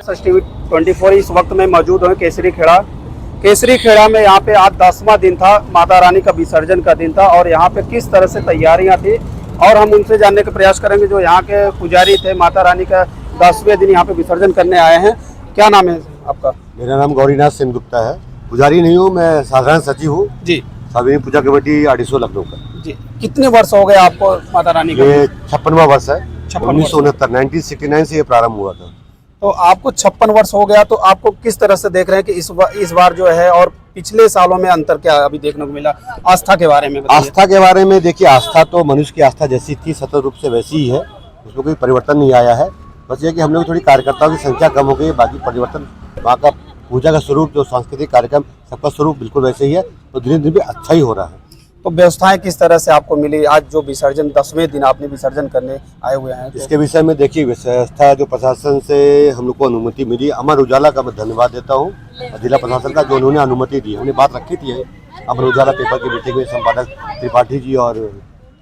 सच TV 24 इस वक्त में मौजूद हूँ केसरी खेड़ा। केसरी खेड़ा में यहाँ पे आज 10वां दिन था, माता रानी का विसर्जन का दिन था और यहाँ पे किस तरह से तैयारियाँ थी और हम उनसे जानने का प्रयास करेंगे जो यहाँ के पुजारी थे। माता रानी का 10वें दिन यहाँ पे विसर्जन करने आए हैं। क्या नाम है आपका? मेरा नाम गौरीनाथ सेनगुप्ता है। पुजारी नहीं हूँ, मैं साधारण सचिव हूँ जी। सार्वजनिक पूजा कमेटी आड़ीसो लखनऊ का। जी, कितने वर्ष हो गए आपको माता रानी का? ये 56वां वर्ष है। 1969 से ये प्रारंभ हुआ था। तो आपको 56 वर्ष हो गया, तो आपको किस तरह से देख रहे हैं कि इस बार जो है और पिछले सालों में अंतर क्या अभी देखने को मिला? आस्था के बारे में बताइए। आस्था के बारे में देखिए, आस्था तो मनुष्य की आस्था जैसी थी सतत रूप से वैसी ही है, उसमें कोई परिवर्तन नहीं आया है। बस ये कि हम लोग थोड़ी कार्यकर्ताओं की संख्या कम हो गई, बाकी परिवर्तन वहाँ का पूजा का स्वरूप जो सांस्कृतिक कार्यक्रम सबका स्वरूप बिल्कुल वैसे ही है। तो धीरे धीरे अच्छा ही हो रहा है। तो व्यवस्थाएं किस तरह से आपको मिली? आज जो विसर्जन 10वें दिन आपने विसर्जन करने आए हुए हैं, तो इसके विषय में देखिए, व्यवस्था जो प्रशासन से हम लोग को अनुमति मिली, अमर उजाला का मैं धन्यवाद देता हूँ जिला प्रशासन का, जो उन्होंने अनुमति दी। हमने बात रखी थी अमर उजाला पेपर की मीटिंग में संपादक त्रिपाठी जी और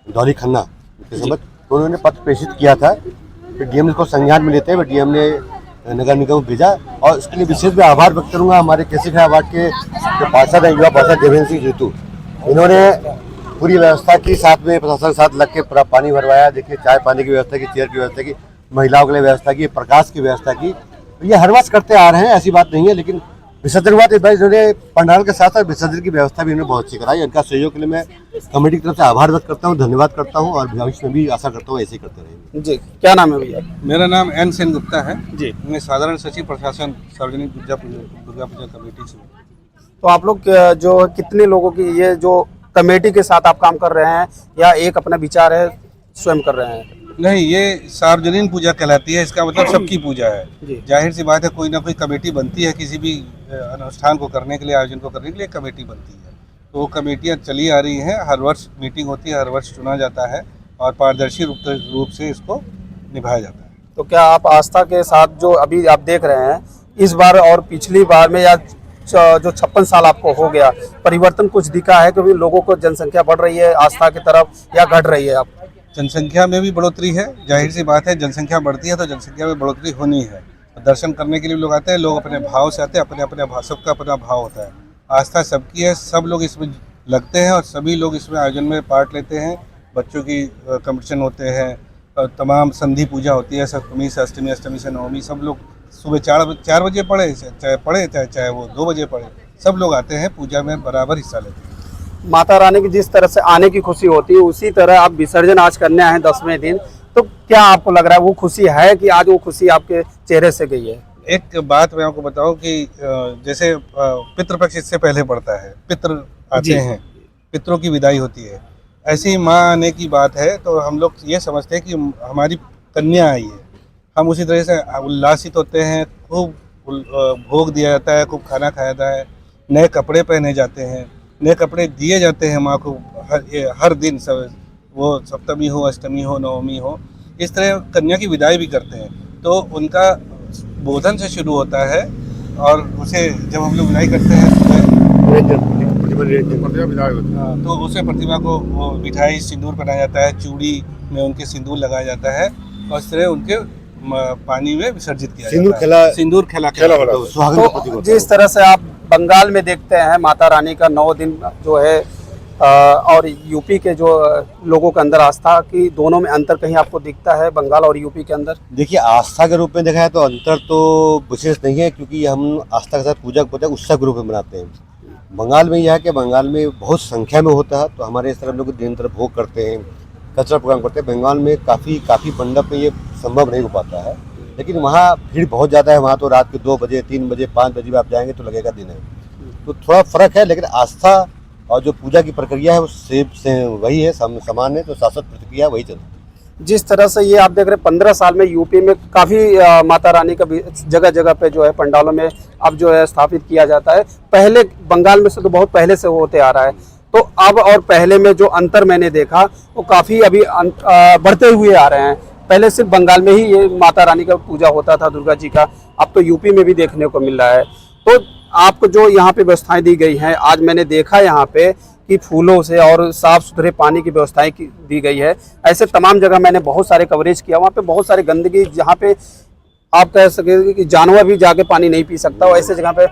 दौली खन्ना के समझ, तो उन्होंने पत्र प्रेषित किया था। फिर डीएम को संज्ञान में लेते हुए डीएम ने नगर निगम भेजा और इसके लिए विशेष मैं आभार व्यक्त करूँगा हमारे केसरी खेड़ा वार्ड के जो पार्षद हैं, युवा पार्षद देवेंद्र सिंह जीतू। इन्होंने पूरी व्यवस्था की, साथ में प्रशासन के साथ लग के पूरा पानी भरवाया। देखिए, चाय पानी की व्यवस्था की, चेयर की व्यवस्था की, महिलाओं के लिए व्यवस्था की, प्रकाश की व्यवस्था की। तो ये हर वर्ष करते आ रहे हैं, ऐसी बात नहीं है। लेकिन विसर्जन हुआ तो इन्होंने पंडाल के साथ साथ विसर्जन की व्यवस्था भी इन्होंने बहुत अच्छी कराई। इनका सहयोग के लिए मैं कमेटी की तरफ से आभार व्यक्त करता हूँ, धन्यवाद करता हूँ और भविष्य में भी आशा करता हूँ ऐसे ही करते रहेंगे। जी, क्या नाम है भैया? मेरा नाम एन सेनगुप्ता है जी। मैं साधारण सचिव प्रशासन सार्वजनिक दुर्गा पूजा कमेटी से। तो आप लोग जो कितने लोगों की ये जो कमेटी के साथ आप काम कर रहे हैं या एक अपना विचार है स्वयं कर रहे हैं? नहीं, ये सार्वजनिक पूजा कहलाती है। इसका मतलब सबकी पूजा है। जी। जाहिर सी बात है, कोई ना कोई कमेटी बनती है, किसी भी अनुष्ठान को करने के लिए, आयोजन को करने के लिए कमेटी बनती है। तो वो कमेटियाँ चली आ रही हैं, हर वर्ष मीटिंग होती है, हर वर्ष चुना जाता है और पारदर्शी रूप से इसको निभाया जाता है। तो क्या आप आस्था के साथ जो अभी आप देख रहे हैं इस बार और पिछली बार में, या जो 56 साल आपको हो गया, परिवर्तन कुछ दिखा है? क्योंकि लोगों को जनसंख्या बढ़ रही है आस्था की तरफ या घट रही है? आप जनसंख्या में भी बढ़ोतरी है, जाहिर सी बात है। जनसंख्या बढ़ती है तो जनसंख्या में बढ़ोतरी होनी है। दर्शन करने के लिए लोग आते हैं, लोग अपने भाव से आते हैं, अपने अपने भाव, सबका अपना भाव होता है। आस्था सबकी है, सब लोग इसमें लगते हैं और सभी लोग इसमें आयोजन में पार्ट लेते हैं। बच्चों की कंपटीशन होते हैं, तमाम संधि पूजा होती है, सप्तमी से अष्टमी, अष्टमी से नवमी। सब लोग सुबह 4 बजे चाहे वो 2 बजे पढ़े, सब लोग आते हैं पूजा में, बराबर हिस्सा लेते हैं। माता रानी की जिस तरह से आने की खुशी होती है उसी तरह आप विसर्जन आज करने आए हैं 10वें दिन, तो क्या आपको लग रहा है वो खुशी है कि आज वो खुशी आपके चेहरे से गई है? एक बात मैं आपको बताऊं कि जैसे पितृपक्ष इससे पहले पड़ता है, पितृ आते हैं, पितरों की विदाई होती है, ऐसी ही माँ आने की बात है। तो हम लोग ये समझते हैं कि हमारी कन्या आई है, हम उसी तरह से उल्लासित होते हैं। खूब भोग दिया जाता है, खूब खाना खाया जाता है, नए कपड़े पहने जाते हैं, नए कपड़े दिए जाते हैं माँ को हर दिन, सब वो सप्तमी हो, अष्टमी हो, नवमी हो, इस तरह कन्या की विदाई भी करते हैं। तो उनका बोधन से शुरू होता है और उसे जब हम लोग विदाई करते हैं तो उसे प्रतिमा को वो मिठाई, सिंदूर पहनाया जाता है, चूड़ी में उनके सिंदूर लगाया जाता है और इस तरह उनके पानी में विसर्जित किया जाता है। सिंदूर खेला तो जिस तरह से आप बंगाल में देखते हैं माता रानी का 9 दिन जो है और यूपी के जो लोगों के अंदर आस्था की, दोनों में अंतर कहीं आपको दिखता है बंगाल और यूपी के अंदर? देखिए, आस्था के रूप में देखा है तो अंतर तो विशेष नहीं है, क्योंकि हम आस्था के साथ पूजा को उत्सव के रूप में मनाते हैं। बंगाल में यह है कि बंगाल में बहुत संख्या में होता है, तो हमारे इस तरह लोग निरंतर भोग करते हैं, कचरा प्रोग्राम करते हैं। बंगाल में काफ़ी मंडप में ये संभव नहीं हो पाता है, लेकिन वहाँ भीड़ बहुत ज़्यादा है। वहाँ तो रात के 2 बजे, 3 बजे, 5 बजे भी आप जाएंगे तो लगेगा दिन है। तो थोड़ा फर्क है, लेकिन आस्था और जो पूजा की प्रक्रिया है वो सेम से वही है, समान है। तो शाश्वत प्रक्रिया वही चलती है। जिस तरह से ये आप देख रहे हैं 15 साल में यूपी में काफ़ी माता रानी का जगह जगह पे जो है पंडालों में अब जो है स्थापित किया जाता है। पहले बंगाल में से तो बहुत पहले से होते आ रहा है, तो अब और पहले में जो अंतर मैंने देखा वो काफ़ी अभी बढ़ते हुए आ रहे हैं। पहले सिर्फ बंगाल में ही ये माता रानी का पूजा होता था, दुर्गा जी का, अब तो यूपी में भी देखने को मिल रहा है। तो आपको जो यहाँ पे व्यवस्थाएं दी गई हैं, आज मैंने देखा यहाँ पे कि फूलों से और साफ सुथरे पानी की व्यवस्थाएं दी गई है। ऐसे तमाम जगह मैंने बहुत सारे कवरेज किया, वहाँ पे बहुत सारे गंदगी, जहाँ पे आप कह सके कि जानवर भी जाके पानी नहीं पी सकता, और ऐसे जगह पे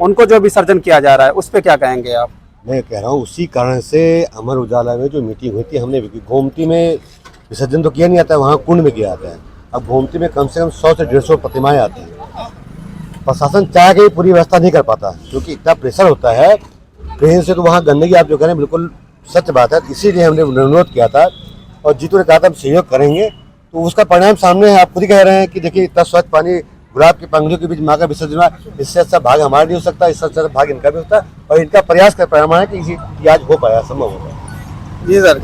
उनको जो विसर्जन किया जा रहा है उस पे क्या कहेंगे आप? मैं कह रहा हूँ उसी कारण से अमर उजाला में जो मीटिंग हुई थी, हमने गोमती में विसर्जन तो किया नहीं आता है, वहाँ कुंड में किया जाता है। अब गोमती में कम से कम 100 से 150 प्रतिमाएं आती हैं। प्रशासन चाह के पूरी व्यवस्था नहीं कर पाता क्योंकि इतना प्रेशर होता है ट्रेन से, तो वहाँ गंदगी आप जो कह रहे हैं बिल्कुल सत्य बात है। इसीलिए हमने अनुरोध किया था और जीतू ने कहा था हम सहयोग करेंगे, तो उसका परिणाम सामने है। आप खुद ही कह रहे हैं कि देखिए इतना स्वच्छ पानी गुलाब की पंखुड़ियों के बीच माँ का विसर्जन हुआ, इससे अच्छा भाग हमारा नहीं हो सकता, इससे अच्छा भाग इनका भी होता है, और इनका प्रयास का परिणाम है कि ये आज हो पाया, संभव हो पाया। जी सर,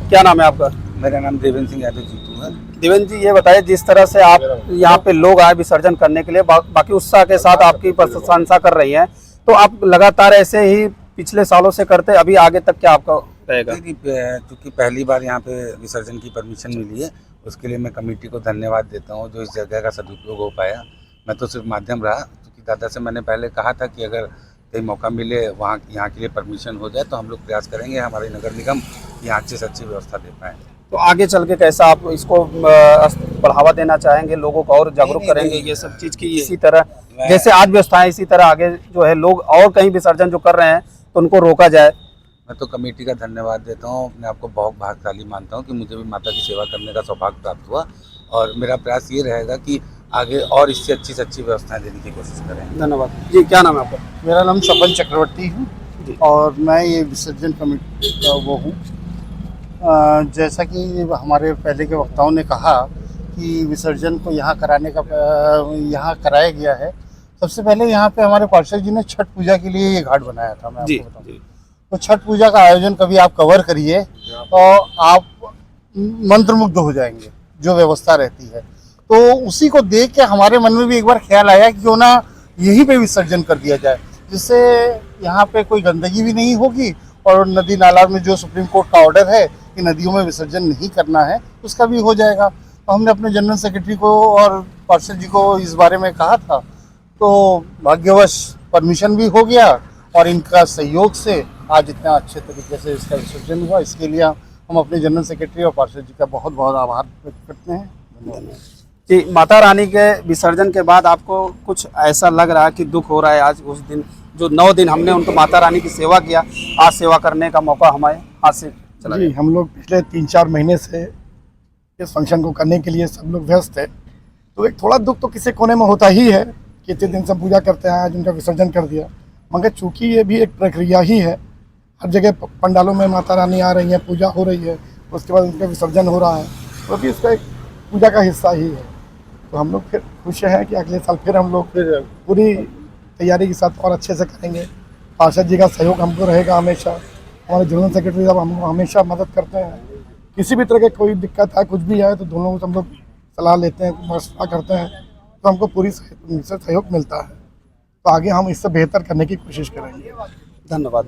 क्या नाम है आपका? मेरा नाम देवेंद्र सिंह यादव जीतू है। देवेंद्र जी, ये बताइए जिस तरह से आप यहाँ पे लोग आए विसर्जन करने के लिए, बाकी उत्साह के साथ आपकी प्रशंसा कर रही हैं, तो आप लगातार ऐसे ही पिछले सालों से करते, अभी आगे तक क्या आपका रहेगा? क्योंकि पहली बार यहाँ पे विसर्जन की परमिशन मिली है, उसके लिए मैं कमेटी को धन्यवाद देता हूँ जो इस जगह का सदुपयोग हो पाया। मैं तो सिर्फ माध्यम रहा, क्योंकि दादा से मैंने पहले कहा था कि अगर कहीं मौका मिले वहाँ यहाँ के लिए परमिशन हो जाए तो हम लोग प्रयास करेंगे हमारे नगर निगम यहाँ अच्छे से अच्छी व्यवस्था दे पाएँ। तो आगे चल के कैसा आप इसको बढ़ावा देना चाहेंगे, लोगों को और जागरूक करेंगे ये सब चीज़ की, इसी तरह जैसे आज व्यवस्थाएं इसी तरह आगे जो है लोग और कहीं विसर्जन जो कर रहे हैं तो उनको रोका जाए? मैं तो कमेटी का धन्यवाद देता हूँ, अपने आप को बहुत भाग्यशाली मानता हूँ कि मुझे भी माता की सेवा करने का सौभाग्य प्राप्त हुआ, और मेरा प्रयास ये रहेगा कि आगे और इससे अच्छी व्यवस्थाएं देने की कोशिश करें। धन्यवाद जी। क्या नाम है आपका? मेरा नाम सपन चक्रवर्ती है और मैं ये विसर्जन कमेटी का वो हूँ। जैसा कि हमारे पहले के वक्ताओं ने कहा कि विसर्जन को यहाँ कराया गया है। सबसे पहले यहाँ पे हमारे पार्षद जी ने छठ पूजा के लिए ये घाट बनाया था, मैं आपको बताऊँ। तो छठ पूजा का आयोजन कभी आप कवर करिए तो आप मंत्रमुग्ध हो जाएंगे जो व्यवस्था रहती है। तो उसी को देख के हमारे मन में भी एक बार ख्याल आया कि क्यों ना यहीं पे विसर्जन कर दिया जाए, जिससे यहाँ पे कोई गंदगी भी नहीं होगी और नदी नाला में जो सुप्रीम कोर्ट का ऑर्डर है कि नदियों में विसर्जन नहीं करना है उसका भी हो जाएगा। तो हमने अपने जनरल सेक्रेटरी को और पार्षद जी को इस बारे में कहा था, तो भाग्यवश परमिशन भी हो गया और इनका सहयोग से आज इतना अच्छे तरीके से इसका विसर्जन हुआ। इसके लिए हम अपने जनरल सेक्रेटरी और पार्षद जी का बहुत बहुत आभार व्यक्त करते हैं। धन्यवाद कि माता रानी के विसर्जन के बाद आपको कुछ ऐसा लग रहा है कि दुख हो रहा है? आज उस दिन जो 9 दिन हमने उनको माता रानी की सेवा किया, आज सेवा करने का मौका हमारे हाथ से चला गया। हम लोग पिछले 3-4 महीने से इस फंक्शन को करने के लिए सब लोग व्यस्त है, तो एक थोड़ा दुख तो किसी कोने में होता ही है कि इतने दिन से पूजा करते हैं, आज उनका विसर्जन कर दिया। मगर चूँकि ये भी एक प्रक्रिया ही है, हर जगह पंडालों में माता रानी आ रही है, पूजा हो रही है, उसके बाद उनका विसर्जन हो रहा है, तो भी इसका एक पूजा का हिस्सा ही है। तो हम लोग फिर खुश हैं कि अगले साल फिर हम लोग फिर पूरी तैयारी के साथ और अच्छे से करेंगे। पार्षद जी का सहयोग हमको रहेगा हमेशा, हमारे जनरल सेक्रेटरी साहब हमको हमेशा मदद करते हैं। किसी भी तरह के कोई दिक्कत है, कुछ भी आए तो दोनों को हम लोग सलाह लेते हैं, मशवरा करते हैं, तो हमको पूरी सहयोग मिलता है। तो आगे हम इससे बेहतर करने की कोशिश करेंगे। धन्यवाद।